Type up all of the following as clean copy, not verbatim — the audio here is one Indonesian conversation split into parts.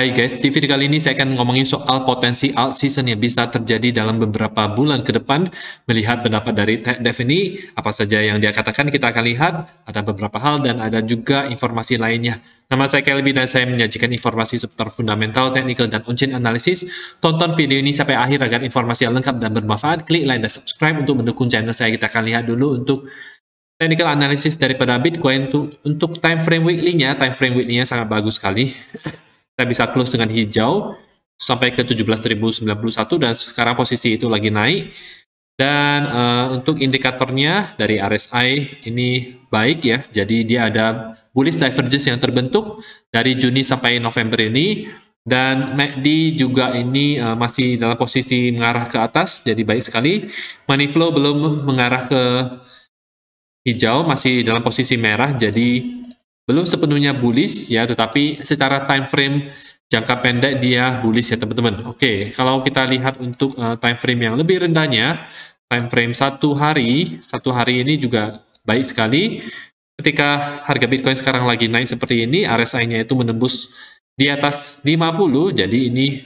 Hai guys, di video kali ini saya akan ngomongin soal potensi alt season yang bisa terjadi dalam beberapa bulan ke depan. Melihat pendapat dari Tech Dev ini, apa saja yang dia katakan kita akan lihat, ada beberapa hal dan ada juga informasi lainnya. Nama saya Kelby dan saya menyajikan informasi seputar fundamental, technical, dan on-chain analysis. Tonton video ini sampai akhir agar informasi yang lengkap dan bermanfaat. Klik like dan subscribe untuk mendukung channel saya. Kita akan lihat dulu untuk technical analysis daripada Bitcoin. Untuk time frame weekly-nya sangat bagus sekali. Kita bisa close dengan hijau sampai ke 17.091 dan sekarang posisi itu lagi naik. Dan untuk indikatornya dari RSI ini baik ya, jadi dia ada bullish divergence yang terbentuk dari Juni sampai November ini. Dan MACD juga ini masih dalam posisi mengarah ke atas, jadi baik sekali. Money flow belum mengarah ke hijau, masih dalam posisi merah, jadi belum sepenuhnya bullish ya, tetapi secara time frame jangka pendek dia bullish ya teman-teman. Oke, kalau kita lihat untuk time frame yang lebih rendahnya, time frame satu hari ini juga baik sekali. Ketika harga Bitcoin sekarang lagi naik seperti ini, RSI-nya itu menembus di atas 50, jadi ini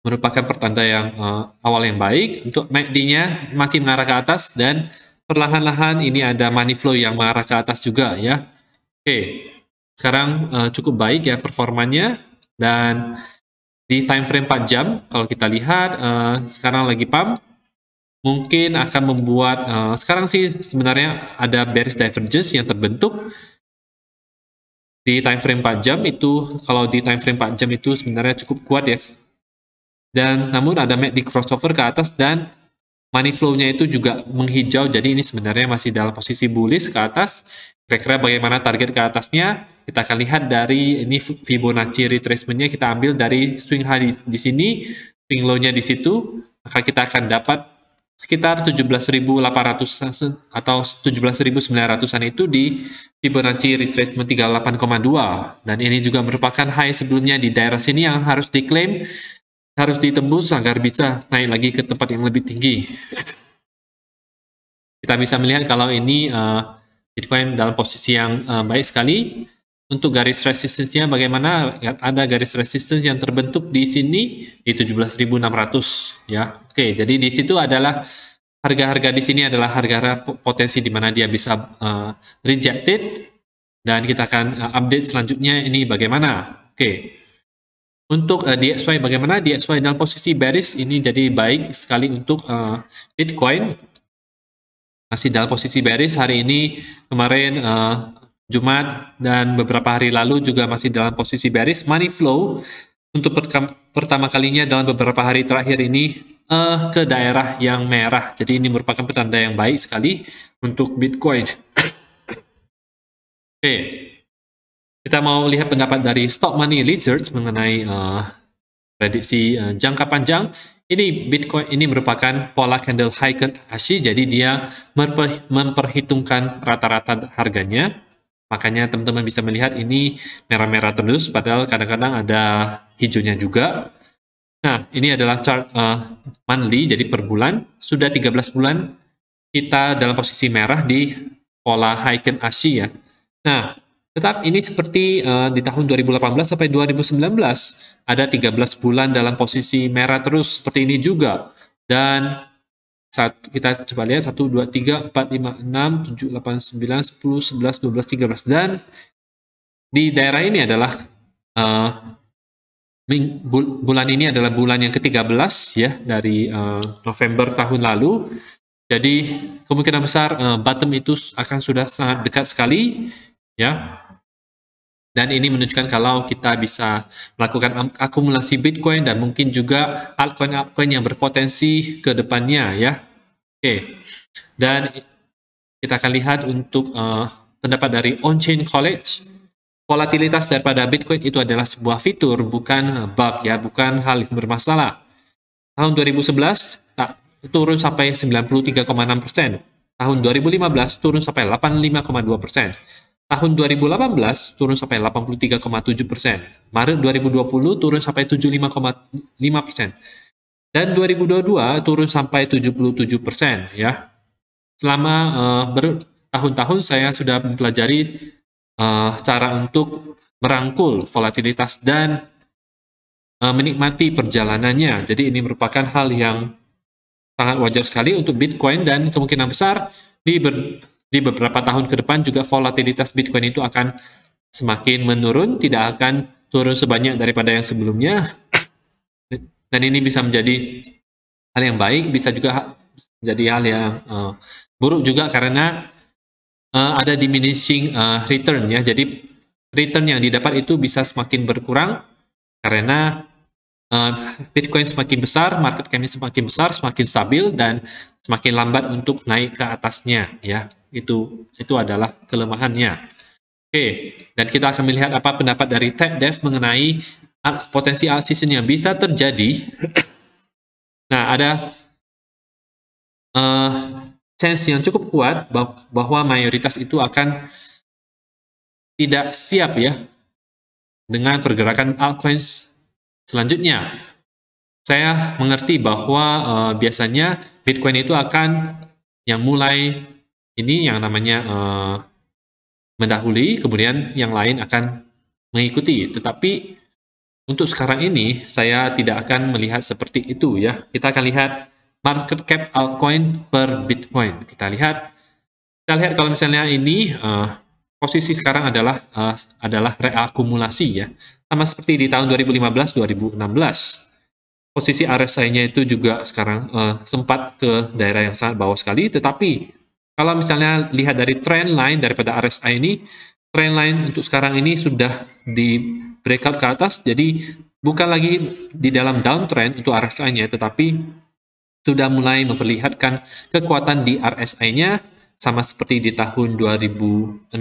merupakan pertanda yang awal yang baik. Untuk MACD-nya masih mengarah ke atas dan perlahan-lahan ini ada money flow yang mengarah ke atas juga ya. Oke, sekarang cukup baik ya performanya, dan di time frame 4 jam kalau kita lihat sekarang lagi pump, mungkin akan membuat sekarang sih sebenarnya ada bearish divergence yang terbentuk di time frame 4 jam itu. Kalau di time frame 4 jam itu sebenarnya cukup kuat ya, dan namun ada MACD crossover ke atas dan money flow-nya itu juga menghijau, jadi ini sebenarnya masih dalam posisi bullish ke atas. Kira-kira bagaimana target ke atasnya? Kita akan lihat dari ini Fibonacci retracement-nya, kita ambil dari swing high di sini, swing low-nya di situ, maka kita akan dapat sekitar 17.800 atau 17.900-an itu di Fibonacci retracement 38,2, dan ini juga merupakan high sebelumnya di daerah sini yang harus diklaim, harus ditembus agar bisa naik lagi ke tempat yang lebih tinggi. Kita bisa melihat kalau ini Bitcoin dalam posisi yang baik sekali. Untuk garis resistance-nya bagaimana? Ada garis resistance yang terbentuk di sini di 17.600 ya. Oke, jadi di situ adalah harga-harga di sini adalah harga potensi di mana dia bisa rejected, dan kita akan update selanjutnya ini bagaimana. Oke. Untuk DXY bagaimana? DXY dalam posisi bearish ini jadi baik sekali untuk Bitcoin. Masih dalam posisi bearish hari ini, kemarin Jumat dan beberapa hari lalu juga masih dalam posisi bearish. Money flow untuk pertama kalinya dalam beberapa hari terakhir ini ke daerah yang merah. Jadi ini merupakan petanda yang baik sekali untuk Bitcoin. Oke. Kita mau lihat pendapat dari Stock Money Research mengenai prediksi jangka panjang. Ini Bitcoin ini merupakan pola candle high ke ASI, jadi dia memperhitungkan rata-rata harganya. Makanya teman-teman bisa melihat ini merah-merah terus, padahal kadang-kadang ada hijaunya juga. Nah, ini adalah chart monthly, jadi per bulan. Sudah 13 bulan kita dalam posisi merah di pola high ke ASI ya. Nah, tetap ini seperti di tahun 2018 sampai 2019, ada 13 bulan dalam posisi merah terus seperti ini juga. Dan kita coba lihat 1, 2, 3, 4, 5, 6, 7, 8, 9, 10, 11, 12, 13. Dan di daerah ini adalah bulan ini adalah bulan yang ke-13 ya dari November tahun lalu. Jadi kemungkinan besar bottom itu akan sudah sangat dekat sekali ya. Dan ini menunjukkan kalau kita bisa melakukan akumulasi Bitcoin dan mungkin juga altcoin-altcoin yang berpotensi ke depannya ya. Oke. Dan kita akan lihat untuk pendapat dari On-Chain College. Volatilitas daripada Bitcoin itu adalah sebuah fitur, bukan bug ya, bukan hal yang bermasalah. Tahun 2011 turun sampai 93,6%. Tahun 2015 turun sampai 85,2%. Tahun 2018 turun sampai 83,7%. Maret 2020 turun sampai 75,5%. Dan 2022 turun sampai 77% ya. Selama bertahun-tahun saya sudah mempelajari cara untuk merangkul volatilitas dan menikmati perjalanannya. Jadi ini merupakan hal yang sangat wajar sekali untuk Bitcoin, dan kemungkinan besar di beberapa tahun ke depan juga volatilitas Bitcoin itu akan semakin menurun, tidak akan turun sebanyak daripada yang sebelumnya. Dan ini bisa menjadi hal yang baik, bisa juga menjadi hal yang buruk juga, karena ada diminishing return ya. Jadi return yang didapat itu bisa semakin berkurang karena Bitcoin semakin besar, market cap-nya semakin besar, semakin stabil, dan semakin lambat untuk naik ke atasnya ya. Itu adalah kelemahannya. Oke, dan kita akan melihat apa pendapat dari TechDev mengenai potensi alt season yang bisa terjadi. Nah, ada chance yang cukup kuat bahwa mayoritas itu akan tidak siap ya dengan pergerakan altcoins selanjutnya. Saya mengerti bahwa biasanya Bitcoin itu akan yang mulai ini yang namanya mendahului, kemudian yang lain akan mengikuti. Tetapi untuk sekarang ini saya tidak akan melihat seperti itu ya. Kita akan lihat market cap altcoin per Bitcoin. Kita lihat kalau misalnya ini posisi sekarang adalah reakumulasi ya. Sama seperti di tahun 2015-2016. Posisi RSI-nya itu juga sekarang sempat ke daerah yang sangat bawah sekali, tetapi kalau misalnya lihat dari trend line daripada RSI ini, trend line untuk sekarang ini sudah di breakout ke atas, jadi bukan lagi di dalam downtrend untuk RSI-nya, tetapi sudah mulai memperlihatkan kekuatan di RSI-nya, sama seperti di tahun 2016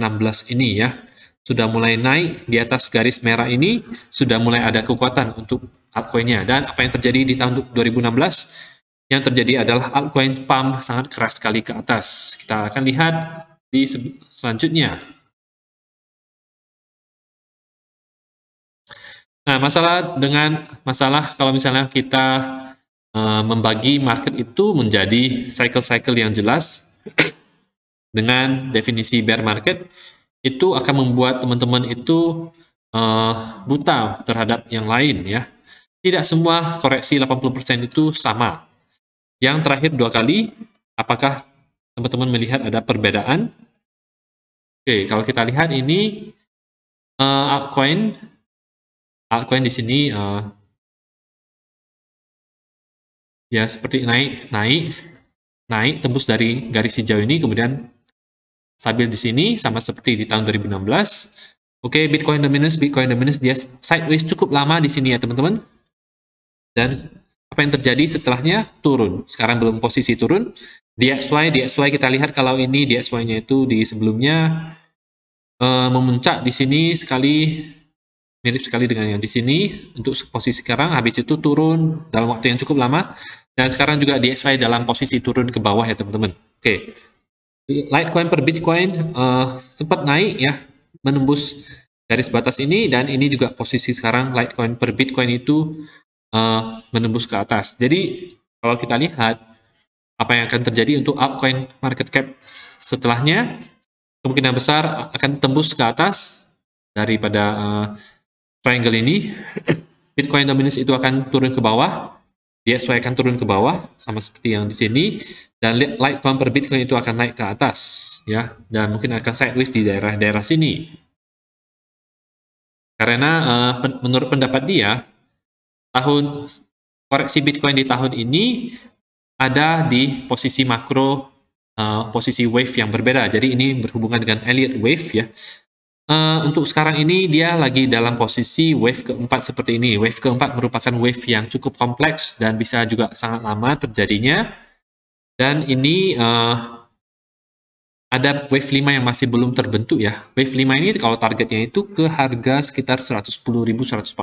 ini ya. Sudah mulai naik di atas garis merah ini, sudah mulai ada kekuatan untuk altcoin-nya. Dan apa yang terjadi di tahun 2016? Yang terjadi adalah altcoin pump sangat keras sekali ke atas. Kita akan lihat di selanjutnya. Nah, masalah kalau misalnya kita membagi market itu menjadi cycle-cycle yang jelas dengan definisi bear market, itu akan membuat teman-teman itu buta terhadap yang lain ya. Tidak semua koreksi 80% itu sama. Yang terakhir 2 kali, apakah teman-teman melihat ada perbedaan? Oke, kalau kita lihat ini altcoin di sini ya seperti naik tembus dari garis hijau ini, kemudian stabil di sini sama seperti di tahun 2016. Oke, Bitcoin dominance dia sideways cukup lama di sini ya teman-teman. Dan apa yang terjadi setelahnya? Turun. Sekarang belum posisi turun. DXY kita lihat kalau ini DXY-nya itu di sebelumnya memuncak di sini sekali, mirip sekali dengan yang di sini untuk posisi sekarang, habis itu turun dalam waktu yang cukup lama, dan sekarang juga DXY dalam posisi turun ke bawah ya teman-teman. Oke. Litecoin per Bitcoin sempat naik ya, menembus garis batas ini, dan ini juga posisi sekarang Litecoin per Bitcoin itu menembus ke atas. Jadi kalau kita lihat apa yang akan terjadi untuk altcoin market cap setelahnya, kemungkinan besar akan tembus ke atas daripada triangle ini. Bitcoin dominance itu akan turun ke bawah, DXY akan turun ke bawah sama seperti yang di sini, dan Litecoin per Bitcoin itu akan naik ke atas ya, dan mungkin akan sideways di daerah-daerah sini. Karena menurut pendapat dia, koreksi Bitcoin di tahun ini ada di posisi makro, posisi wave yang berbeda. Jadi ini berhubungan dengan Elliott wave ya. Untuk sekarang ini dia lagi dalam posisi wave keempat seperti ini. Wave keempat merupakan wave yang cukup kompleks dan bisa juga sangat lama terjadinya. Dan ini ada wave 5 yang masih belum terbentuk ya. Wave 5 ini kalau targetnya itu ke harga sekitar 110.000, 140.000.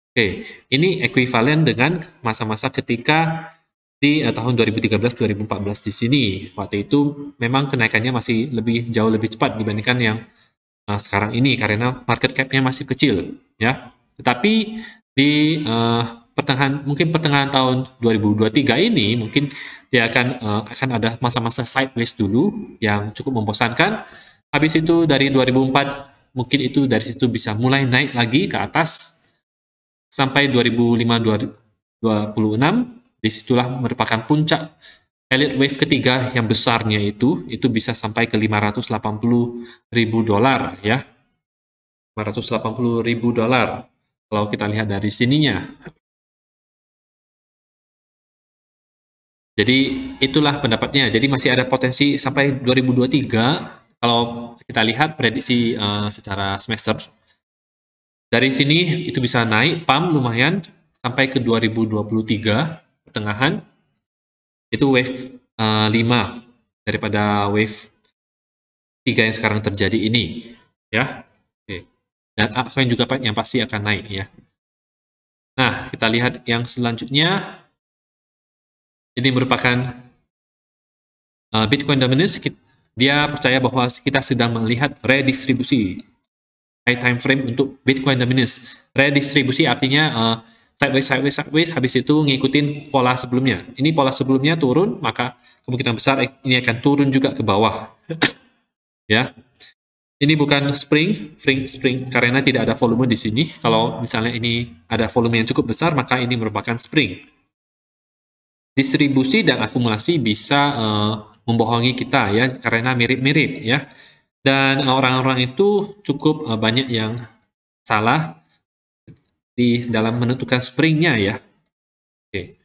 Oke, ini ekuivalen dengan masa-masa ketika di tahun 2013-2014 di sini. Waktu itu memang kenaikannya masih jauh lebih cepat dibandingkan yang sekarang ini karena market cap-nya masih kecil ya. Tetapi di pertengahan tahun 2023 ini mungkin dia akan ada masa-masa sideways dulu yang cukup membosankan. Habis itu dari 2004 mungkin itu dari situ bisa mulai naik lagi ke atas sampai 2005-2026, disitulah merupakan puncak elite wave ketiga yang besarnya itu bisa sampai ke 580.000 dolar ya. 580.000 dolar kalau kita lihat dari sininya. Jadi itulah pendapatnya. Jadi masih ada potensi sampai 2023 kalau kita lihat prediksi secara semester. Dari sini itu bisa naik pump lumayan sampai ke 2023 pertengahan. Itu wave 5 daripada wave 3 yang sekarang terjadi ini ya. Oke. Dan altcoin juga yang pasti akan naik ya. Nah, kita lihat yang selanjutnya. Ini merupakan Bitcoin dominance. Dia percaya bahwa kita sedang melihat redistribusi high time frame untuk Bitcoin dominance. Redistribusi artinya sideways, habis itu ngikutin pola sebelumnya. Ini pola sebelumnya turun, maka kemungkinan besar ini akan turun juga ke bawah. Ya. Ini bukan spring karena tidak ada volume di sini. Kalau misalnya ini ada volume yang cukup besar, maka ini merupakan spring. Distribusi dan akumulasi bisa membohongi kita ya, karena mirip-mirip ya. Dan orang-orang itu cukup banyak yang salah di dalam menentukan springnya ya. Oke.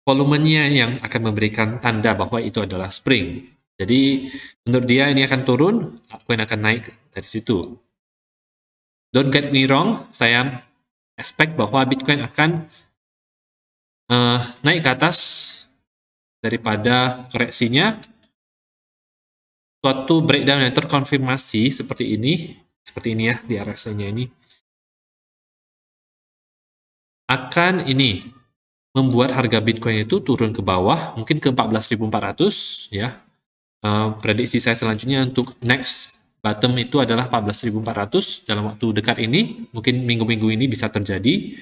Volumenya yang akan memberikan tanda bahwa itu adalah spring. Jadi menurut dia ini akan turun, altcoin akan naik dari situ. Don't get me wrong, saya expect bahwa Bitcoin akan naik ke atas daripada koreksinya. Suatu breakdown yang terkonfirmasi seperti ini ya di RSI-nya ini, akan ini membuat harga Bitcoin itu turun ke bawah, mungkin ke 14.400 ya. Prediksi saya selanjutnya untuk next bottom itu adalah 14.400 dalam waktu dekat ini, mungkin minggu-minggu ini bisa terjadi.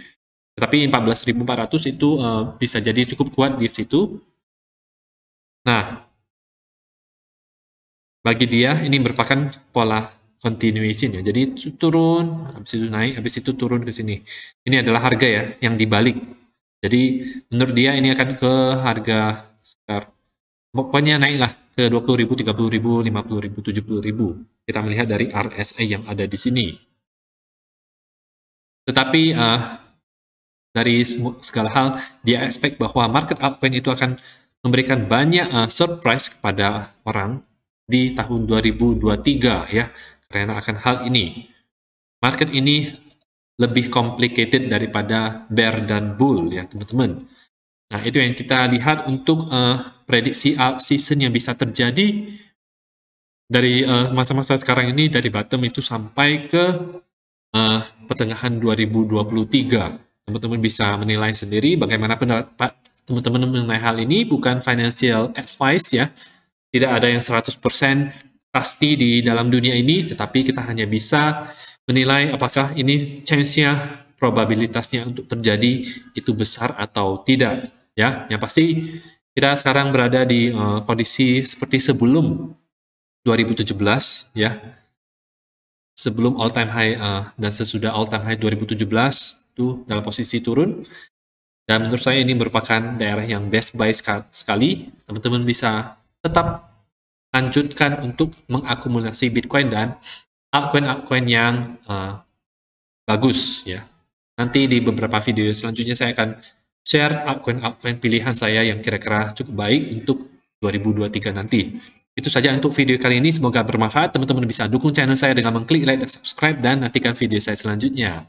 Tetapi 14.400 itu bisa jadi cukup kuat di situ. Nah, bagi dia ini merupakan pola continuation ya. Jadi turun, habis itu naik, habis itu turun ke sini. Ini adalah harga ya yang dibalik. Jadi menurut dia ini akan ke harga sekitar, pokoknya naiklah ke 20.000, 30.000, 50.000, 70.000. Kita melihat dari RSI yang ada di sini. Tetapi dari segala hal, dia expect bahwa market altcoin itu akan memberikan banyak surprise kepada orang di tahun 2023 ya, karena akan hal ini. Market ini lebih complicated daripada bear dan bull ya teman-teman. Nah, itu yang kita lihat untuk prediksi alt season yang bisa terjadi dari masa-masa sekarang ini, dari bottom itu sampai ke pertengahan 2023. Teman-teman bisa menilai sendiri bagaimana pendapat teman-teman mengenai hal ini. Bukan financial advice ya, tidak ada yang 100% pasti di dalam dunia ini, tetapi kita hanya bisa menilai apakah ini chance-nya, probabilitasnya untuk terjadi itu besar atau tidak ya. Yang pasti kita sekarang berada di kondisi seperti sebelum 2017 ya, sebelum all time high dan sesudah all time high 2017 itu dalam posisi turun. Dan menurut saya ini merupakan daerah yang best buy sekali. Teman-teman bisa tetap lanjutkan untuk mengakumulasi Bitcoin dan altcoin-altcoin yang bagus ya. Nanti di beberapa video selanjutnya saya akan share altcoin pilihan saya yang kira-kira cukup baik untuk 2023 nanti. Itu saja untuk video kali ini, semoga bermanfaat. Teman-teman bisa dukung channel saya dengan mengklik like dan subscribe, dan nantikan video saya selanjutnya.